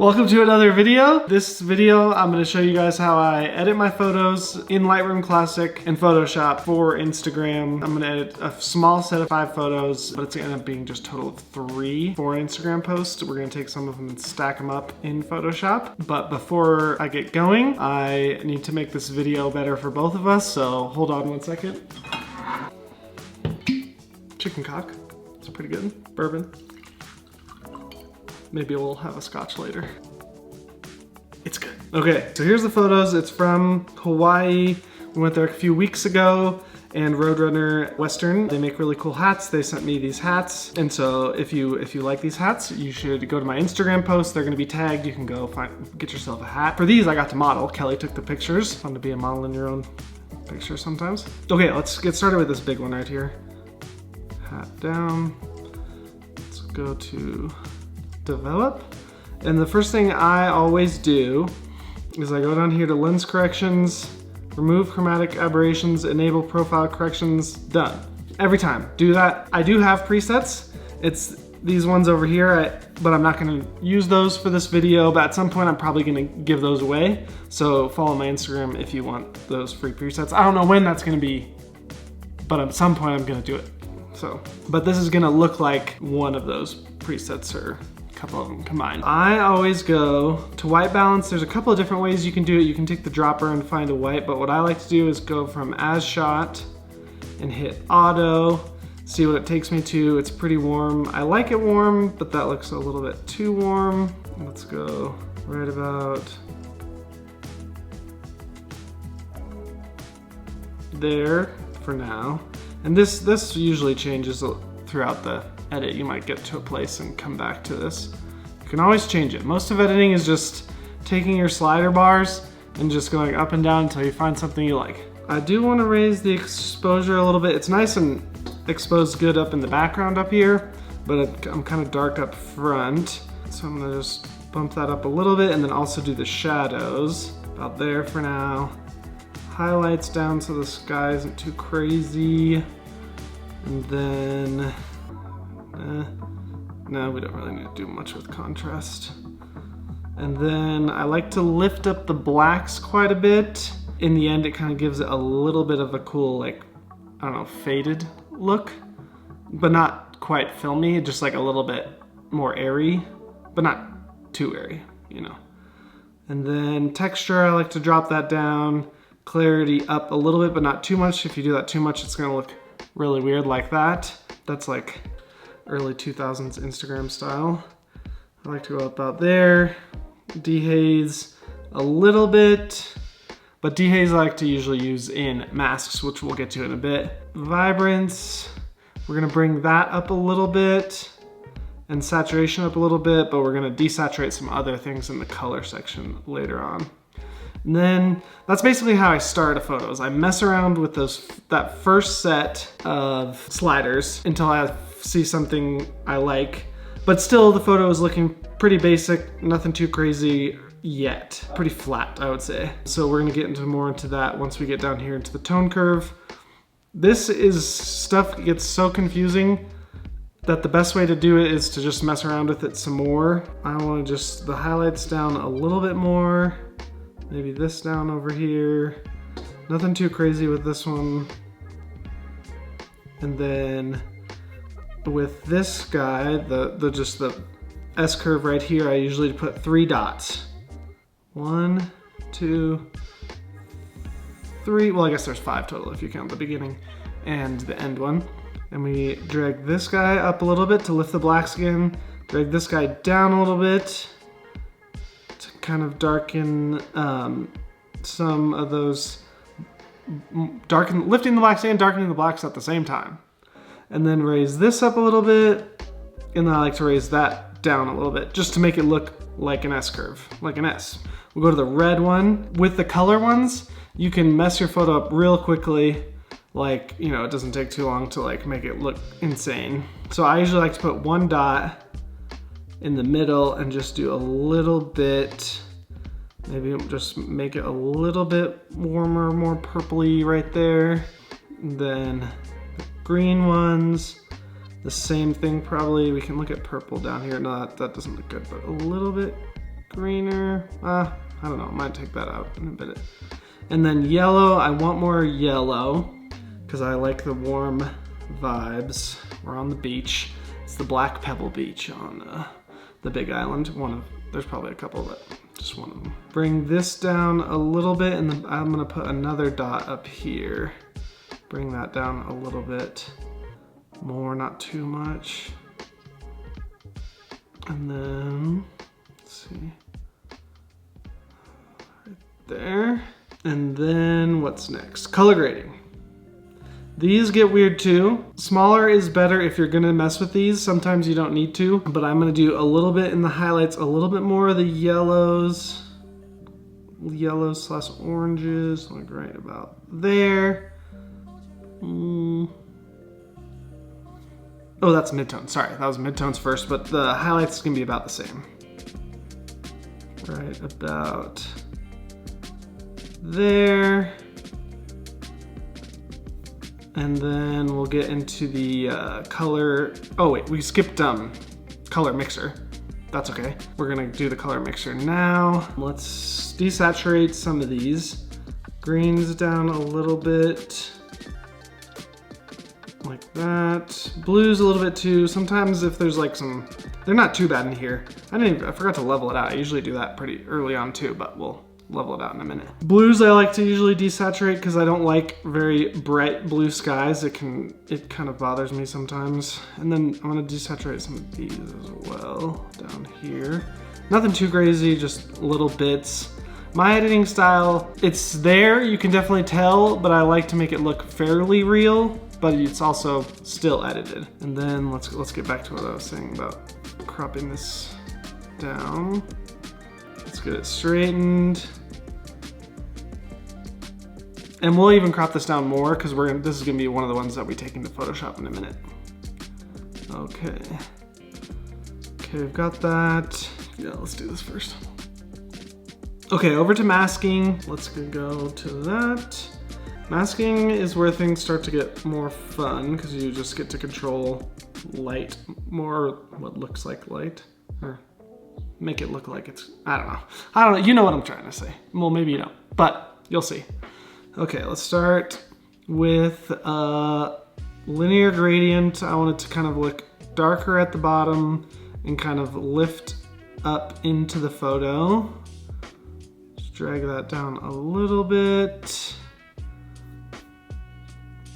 Welcome to another video. This video, I'm going to show you guys how I edit my photos in Lightroom Classic and Photoshop for Instagram. I'm going to edit a small set of 5 photos, but it's going to end up being just a total of 3 for an Instagram post. We're going to take some of them and stack them up in Photoshop. But before I get going, I need to make this video better for both of us, so hold on one second. Chicken cock. It's pretty good. Bourbon. Maybe we'll have a scotch later. It's good. Okay, so here's the photos. It's from Hawaii. We went there a few weeks ago, and Roadrunner Western, they make really cool hats. They sent me these hats. And so if you like these hats, you should go to my Instagram post. They're gonna be tagged. You can go get yourself a hat. For these, I got to model. Kelly took the pictures. Fun to be a model in your own picture sometimes. Okay, let's get started with this big one right here. Hat down. Let's go to develop. And the first thing I always do is I go down here to lens corrections, remove chromatic aberrations, enable profile corrections, done. Every time, do that. I do have presets. It's these ones over here, but I'm not gonna use those for this video, but at some point I'm probably gonna give those away. So follow my Instagram if you want those free presets. I don't know when that's gonna be, but at some point I'm gonna do it. So, but this is gonna look like one of those presets or couple of them combined. I always go to white balance. There's a couple of different ways you can do it. You can take the dropper and find a white, but what I like to do is go from as shot and hit auto, see what it takes me to. It's pretty warm. I like it warm, but that looks a little bit too warm. Let's go right about there for now. And this usually changes throughout the edit. You might get to a place and come back to this. You can always change it. Most of editing is just taking your slider bars and just going up and down until you find something you like. I do want to raise the exposure a little bit. It's nice and exposed good up in the background up here, but I'm kind of dark up front. So I'm gonna just bump that up a little bit and then also do the shadows about there for now. Highlights down so the sky isn't too crazy. And then no, we don't really need to do much with contrast. And then I like to lift up the blacks quite a bit. In the end, it kind of gives it a little bit of a cool, like, I don't know, faded look, but not quite filmy, just like a little bit more airy, but not too airy, you know. And then texture, I like to drop that down. Clarity up a little bit, but not too much. If you do that too much, it's gonna look really weird like that. That's like early 2000s Instagram style. I like to go about there. Dehaze a little bit, but dehaze I like to usually use in masks, which we'll get to in a bit. Vibrance, we're gonna bring that up a little bit and saturation up a little bit, but we're gonna desaturate some other things in the color section later on. And then that's basically how I start photos. I mess around with that first set of sliders until I see something I like, but still the photo is looking pretty basic, nothing too crazy yet. Pretty flat, I would say. So we're gonna get more into that once we get down here into the tone curve. This is stuff that gets so confusing that the best way to do it is to just mess around with it some more. I wanna just, the highlights down a little bit more. Maybe this down over here. Nothing too crazy with this one. And then with this guy, just the S curve right here, I usually put 3 dots. 1, 2, 3. Well, I guess there's 5 total if you count the beginning and the end one. And we drag this guy up a little bit to lift the blacks again. Drag this guy down a little bit to kind of darken some of those, lifting the blacks and darkening the blacks at the same time. And then raise this up a little bit, and then I like to raise that down a little bit just to make it look like an S curve, like an S. We'll go to the red one. With the color ones, you can mess your photo up real quickly. Like, you know, it doesn't take too long to like make it look insane. So I usually like to put 1 dot in the middle and just do a little bit, maybe just make it a little bit warmer, more purpley right there. And then green ones, the same thing probably. We can look at purple down here. No, that doesn't look good, but a little bit greener. I don't know, I might take that out in a bit. And then yellow, I want more yellow because I like the warm vibes. We're on the beach. It's the Black Pebble Beach on the Big Island. There's probably a couple, but just one of them. Bring this down a little bit, and then I'm gonna put another dot up here. Bring that down a little bit more, not too much. And then, let's see, right there. And then what's next? Color grading. These get weird too. Smaller is better if you're gonna mess with these. Sometimes you don't need to, but I'm gonna do a little bit in the highlights, a little bit more of the yellows slash oranges, like right about there. Oh, that's midtones. Sorry, that was midtones first, but the highlights is gonna be about the same. Right about there. And then we'll get into the color. Oh wait, we skipped color mixer. That's okay. We're gonna do the color mixer now. Let's desaturate some of these. Greens down a little bit. Like that. Blues a little bit too. Sometimes if there's like they're not too bad in here. I forgot to level it out. I usually do that pretty early on too, but we'll level it out in a minute. Blues I like to usually desaturate because I don't like very bright blue skies. It kind of bothers me sometimes. And then I'm gonna desaturate some of these as well down here. Nothing too crazy, just little bits. My editing style, it's there, you can definitely tell, but I like to make it look fairly real, but it's also still edited. And then let's get back to what I was saying about cropping this down. Let's get it straightened. And we'll even crop this down more because this is gonna be one of the ones that we take into Photoshop in a minute. Okay. Okay, we've got that. Yeah, let's do this first. Okay, over to masking. Let's go to that. Masking is where things start to get more fun because you just get to control light more, what looks like light, or make it look like it's, I don't know, you know what I'm trying to say. Well, maybe you don't, but you'll see. Okay, let's start with linear gradient. I want it to kind of look darker at the bottom and kind of lift up into the photo. Just drag that down a little bit.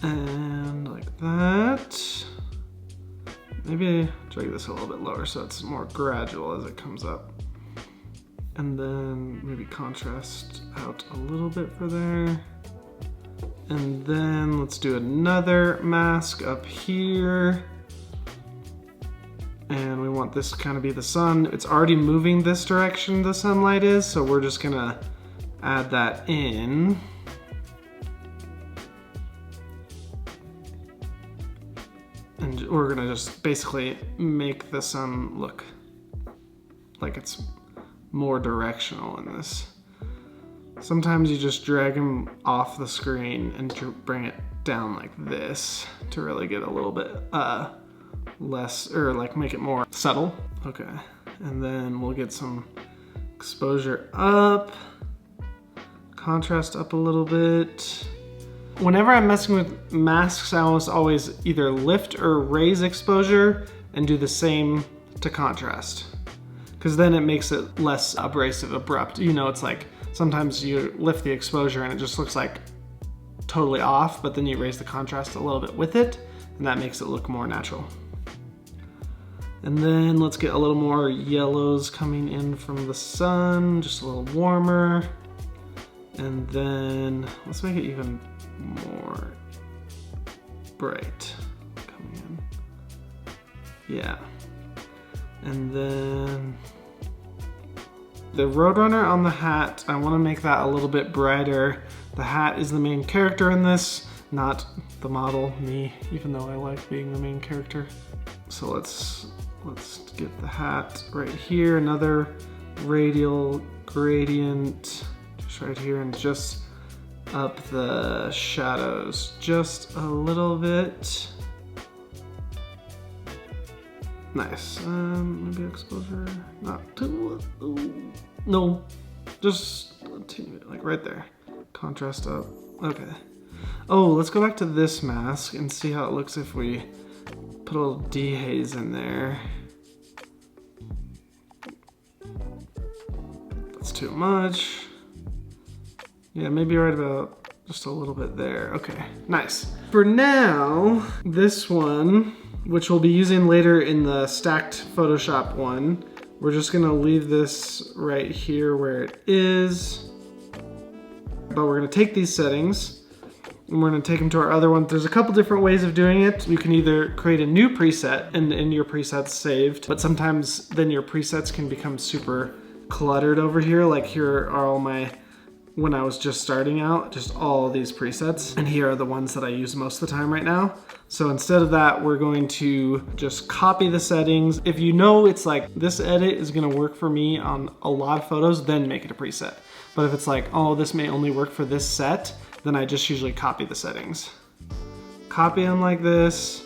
And like that. Maybe drag this a little bit lower so it's more gradual as it comes up. And then maybe contrast out a little bit for there. And then let's do another mask up here. And we want this to kind of be the sun. It's already moving this direction, the sunlight is, so we're just gonna add that in. And we're gonna just basically make the sun look like it's more directional in this. Sometimes you just drag them off the screen and bring it down like this to really get a little bit less, or like make it more subtle. Okay, and then we'll get some exposure up, contrast up a little bit. Whenever I'm messing with masks, I almost always either lift or raise exposure and do the same to contrast, because then it makes it less abrasive, abrupt. You know, it's like sometimes you lift the exposure and it just looks like totally off, but then you raise the contrast a little bit with it, and that makes it look more natural. And then let's get a little more yellows coming in from the sun, just a little warmer. And then let's make it even more bright coming in. Yeah. And then the Roadrunner on the hat, I want to make that a little bit brighter. The hat is the main character in this, not the model, me, even though I like being the main character. So let's get the hat right here, another radial gradient, just right here, and just up the shadows just a little bit. Nice. Maybe exposure, not too, ooh, no, just a teeny bit, like right there. Contrast up, okay. Oh, let's go back to this mask and see how it looks if we put a little dehaze in there. That's too much. Yeah, maybe right about just a little bit there. Okay, nice. For now, this one, which we'll be using later in the stacked Photoshop one, we're just gonna leave this right here where it is. But we're gonna take these settings and we're gonna take them to our other one. There's a couple different ways of doing it. You can either create a new preset and your preset's saved, but sometimes then your presets can become super cluttered over here. Like here are all my, when I was just starting out, just all these presets. And here are the ones that I use most of the time right now. So instead of that, we're going to just copy the settings. If you know it's like, this edit is gonna work for me on a lot of photos, then make it a preset. But if it's like, oh, this may only work for this set, then I just usually copy the settings. Copy them like this,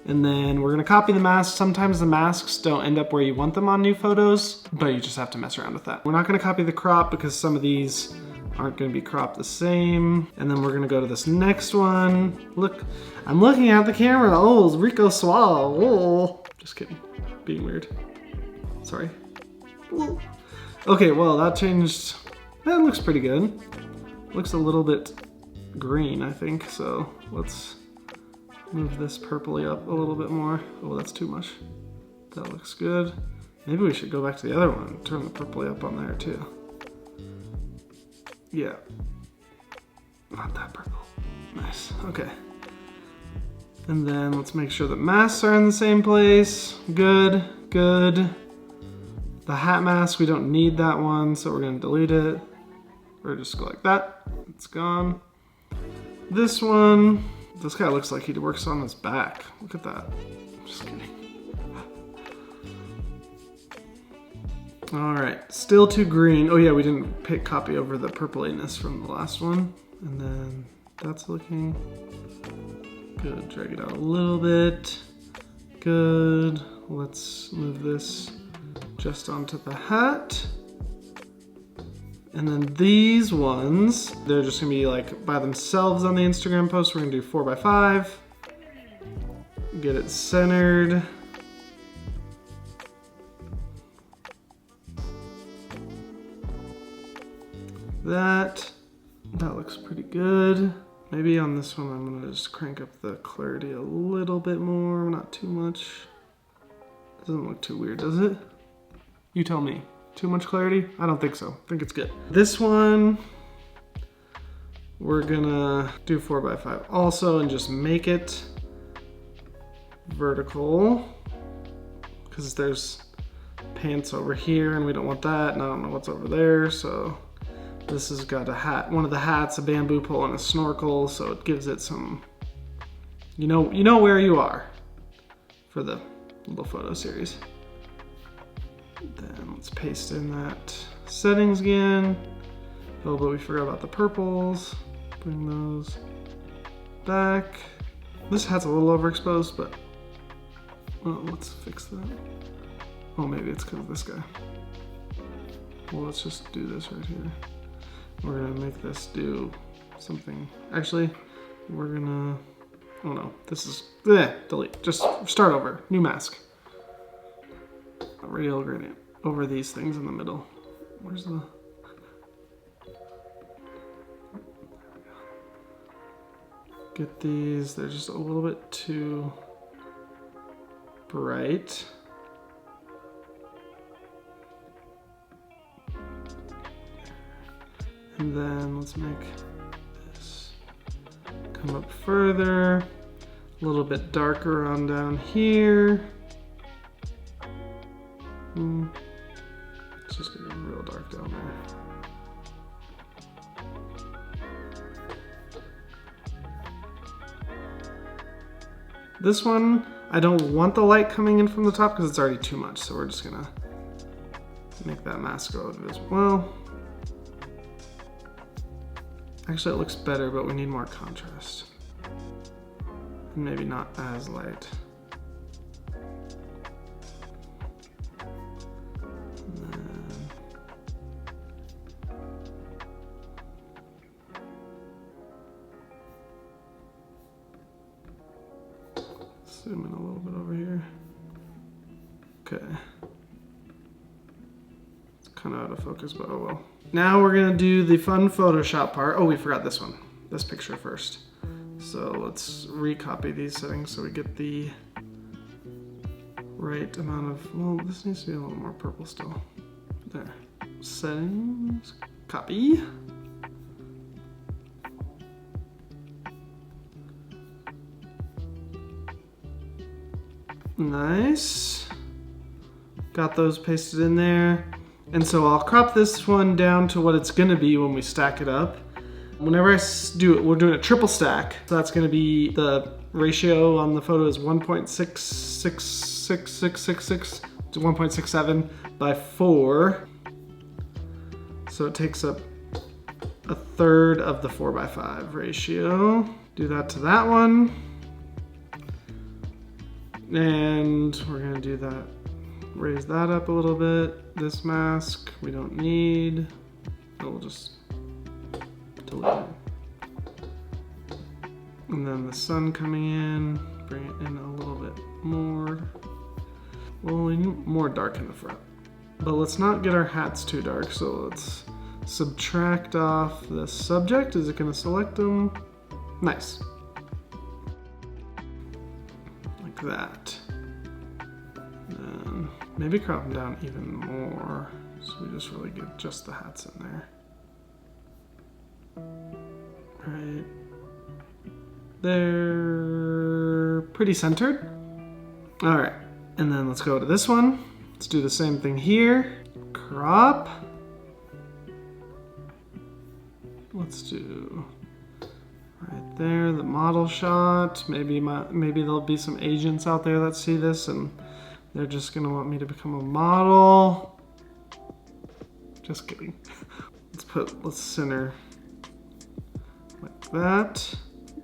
and then we're gonna copy the masks. Sometimes the masks don't end up where you want them on new photos, but you just have to mess around with that. We're not gonna copy the crop because some of these aren't gonna be cropped the same. And then we're gonna go to this next one. Look, I'm looking at the camera. Oh, it's Rico Suave. Oh. Just kidding, being weird. Sorry. Whoa. Okay, well that changed. That looks pretty good. Looks a little bit green, I think. So let's move this purpley up a little bit more. Oh, that's too much. That looks good. Maybe we should go back to the other one. Turn the purpley up on there too. Yeah. Not that purple. Nice, okay. And then let's make sure the masks are in the same place. Good, good. The hat mask, we don't need that one, so we're gonna delete it. Or just go like that, it's gone. This one, this guy looks like he works on his back. Look at that, just kidding. All right, still too green. Oh yeah, we didn't pick copy over the purpliness from the last one. And then that's looking good. Drag it out a little bit. Good. Let's move this just onto the hat. And then these ones, they're just gonna be like by themselves on the Instagram post. We're gonna do 4x5. Get it centered. That looks pretty good. Maybe on this one, I'm gonna just crank up the clarity a little bit more, not too much. Doesn't look too weird, does it? You tell me. Too much clarity? I don't think so. I think it's good. This one, we're gonna do 4x5 also and just make it vertical because there's pants over here and we don't want that, and I don't know what's over there, so this has got a hat, one of the hats, a bamboo pole, and a snorkel, so it gives it some, you know where you are for the little photo series. Then let's paste in that settings again. Oh, but we forgot about the purples. Bring those back. This hat's a little overexposed, but well, let's fix that. Oh, maybe it's because of this guy. Well, let's just do this right here. We're gonna make this do something. Actually, we're gonna, oh no, this is, delete. Just start over, new mask. A radial gradient over these things in the middle. Where's the, get these, they're just a little bit too bright. And then let's make this come up further, a little bit darker on down here. It's just gonna get real dark down there. This one, I don't want the light coming in from the top because it's already too much, so we're just gonna make that mask go out as well. Actually, it looks better, but we need more contrast. And maybe not as light. Zoom in a little bit over here. Okay. It's kind of out of focus, but oh well. Now we're gonna do the fun Photoshop part. Oh, we forgot this one. This picture first. So let's recopy these settings so we get the right amount of, well, this needs to be a little more purple still. There. Settings, copy. Nice. Got those pasted in there. And so I'll crop this one down to what it's gonna be when we stack it up. Whenever I do it, we're doing a triple stack. So that's gonna be, the ratio on the photo is 1.66666 to 1.67 by 4. So it takes up a third of the 4 by 5 ratio. Do that to that one. And we're gonna do that, raise that up a little bit. This mask we don't need. We'll just delete it. And then the sun coming in, bring it in a little bit more. Well, we need more dark in the front. But let's not get our hats too dark, so let's subtract off the subject. Is it gonna select them? Nice. Like that. And maybe crop them down even more, so we just really get just the hats in there. Right. They're pretty centered. All right, and then let's go to this one. Let's do the same thing here. Crop. Let's do right there, the model shot. Maybe there'll be some agents out there that see this and they're just gonna want me to become a model. Just kidding. Let's center like that.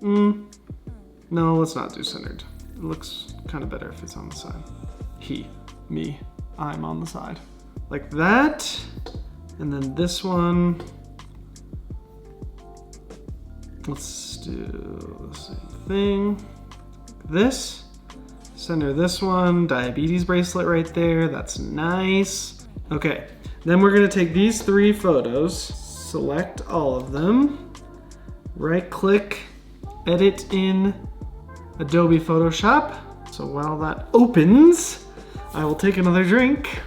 No, let's not do centered. It looks kind of better if it's on the side. Me, I'm on the side. Like that. And then this one, let's do the same thing. This, center this one, diabetes bracelet right there, that's nice. Okay, then we're gonna take these 3 photos, select all of them, right click, edit in Adobe Photoshop. So while that opens, I will take another drink.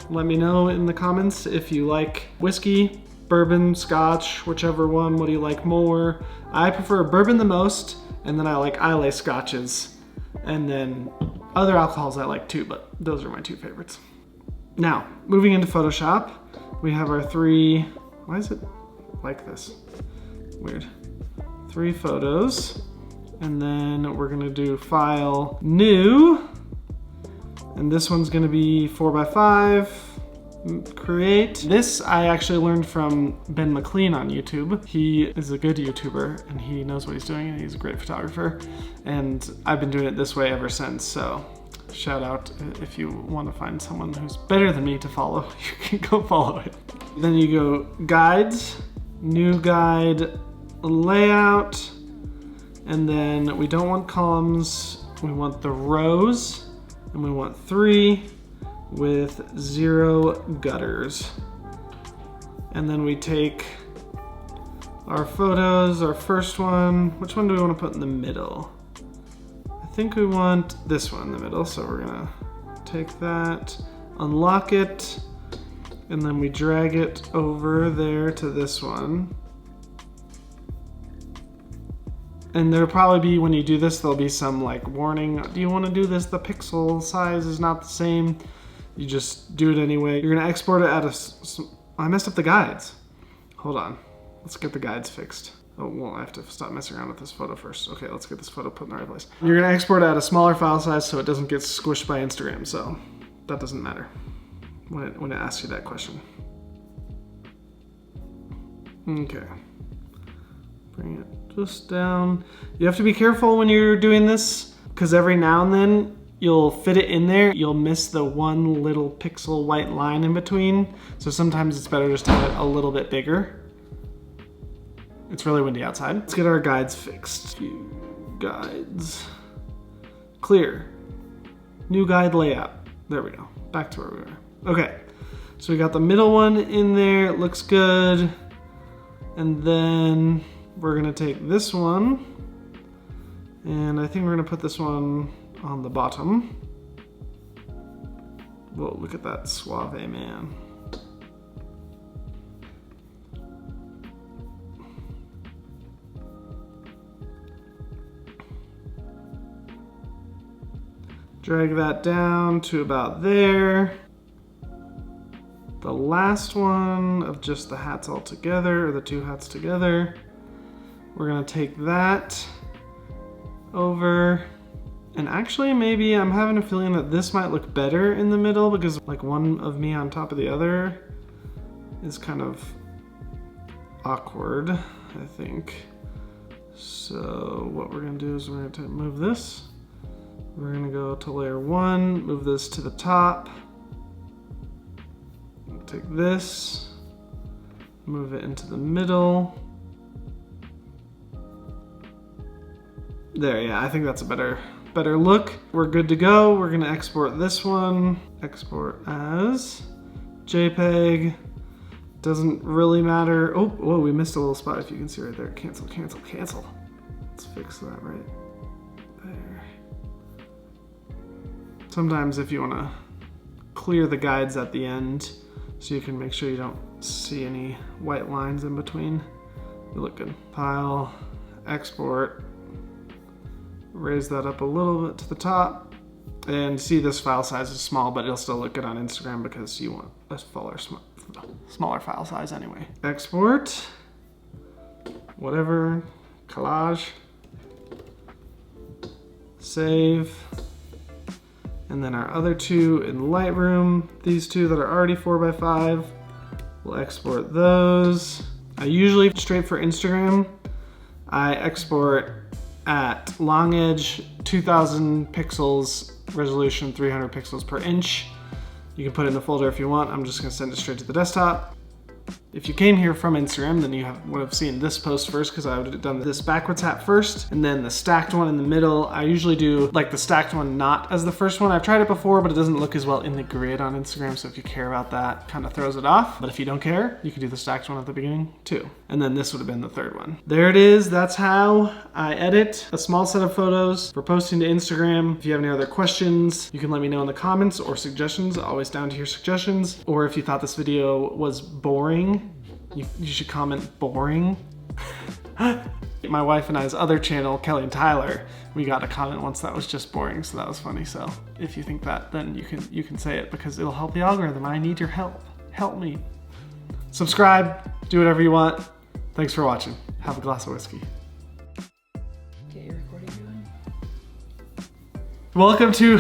Let me know in the comments if you like whiskey, bourbon, scotch, whichever one. What do you like more? I prefer bourbon the most, and then I like Islay scotches. And then other alcohols I like too, but those are my 2 favorites. Now, moving into Photoshop, we have our 3, why is it like this? Weird. 3 photos. And then we're gonna do File, New. And this one's gonna be 4 by 5. Create. This I actually learned from Ben McLean on YouTube. He is a good YouTuber and he knows what he's doing and he's a great photographer. And I've been doing it this way ever since, so shout out if you want to find someone who's better than me to follow, you can go follow him. Then you go Guides, New Guide, Layout, and then we don't want columns, we want the rows, and we want 3 with 0 gutters. And then we take our photos, our first one, which one do we want to put in the middle? I think we want this one in the middle, so we're gonna take that, unlock it, and then we drag it over there to this one. And there'll probably be, when you do this, there'll be some like warning. Do you want to do this? The pixel size is not the same. You just do it anyway. You're gonna export it at I messed up the guides. Hold on, let's get the guides fixed. Oh, well, I have to stop messing around with this photo first. Okay, let's get this photo put in the right place. You're gonna export it at a smaller file size so it doesn't get squished by Instagram, so that doesn't matter when it asks you that question. Okay, bring it just down. You have to be careful when you're doing this because every now and then you'll fit it in there, you'll miss the one little pixel white line in between. So sometimes it's better just to have it a little bit bigger. It's really windy outside. Let's get our guides fixed. View guides, clear. New guide layout. There we go. Back to where we were. Okay, so we got the middle one in there. It looks good. And then we're gonna take this one, and I think we're gonna put this one on the bottom. Whoa, look at that suave man. Drag that down to about there. The last one of just the hats all together, or the two hats together. We're gonna take that over. And actually, maybe I'm having a feeling that this might look better in the middle because like one of me on top of the other is kind of awkward, I think. So what we're gonna do is we're gonna move this. We're gonna go to layer 1, move this to the top. Take this, move it into the middle. There, yeah, I think that's a better look. We're good to go. We're gonna export this one. Export as JPEG. Doesn't really matter. Oh, whoa, we missed a little spot if you can see right there. Cancel, cancel, cancel. Let's fix that right there. Sometimes if you wanna clear the guides at the end so you can make sure you don't see any white lines in between, you look good. File, export, raise that up a little bit to the top, and see this file size is small, but it'll still look good on Instagram because you want a smaller file size anyway. Export, whatever, collage, save, and then our other two in Lightroom, these two that are already 4x5, we'll export those. I usually, straight for Instagram, I export at long edge, 2000 pixels, resolution 300 pixels per inch. You can put it in a folder if you want. I'm just gonna send it straight to the desktop. If you came here from Instagram, then you would have seen this post first because I would have done this backwards hat first and then the stacked one in the middle. I usually do like the stacked one not as the first one. I've tried it before, but it doesn't look as well in the grid on Instagram. So if you care about that, kind of throws it off. But if you don't care, you can do the stacked one at the beginning too. And then this would have been the third one. There it is. That's how I edit a small set of photos for posting to Instagram. If you have any other questions, you can let me know in the comments or suggestions. Always down to your suggestions. Or if you thought this video was boring, you should comment boring. My wife and I's other channel, Kelly and Tyler, we got a comment once that was just boring, so that was funny. So if you think that, then you can say it because it'll help the algorithm. I need your help. Help me. Subscribe, do whatever you want. Thanks for watching. Have a glass of whiskey. Get your recording going. Welcome to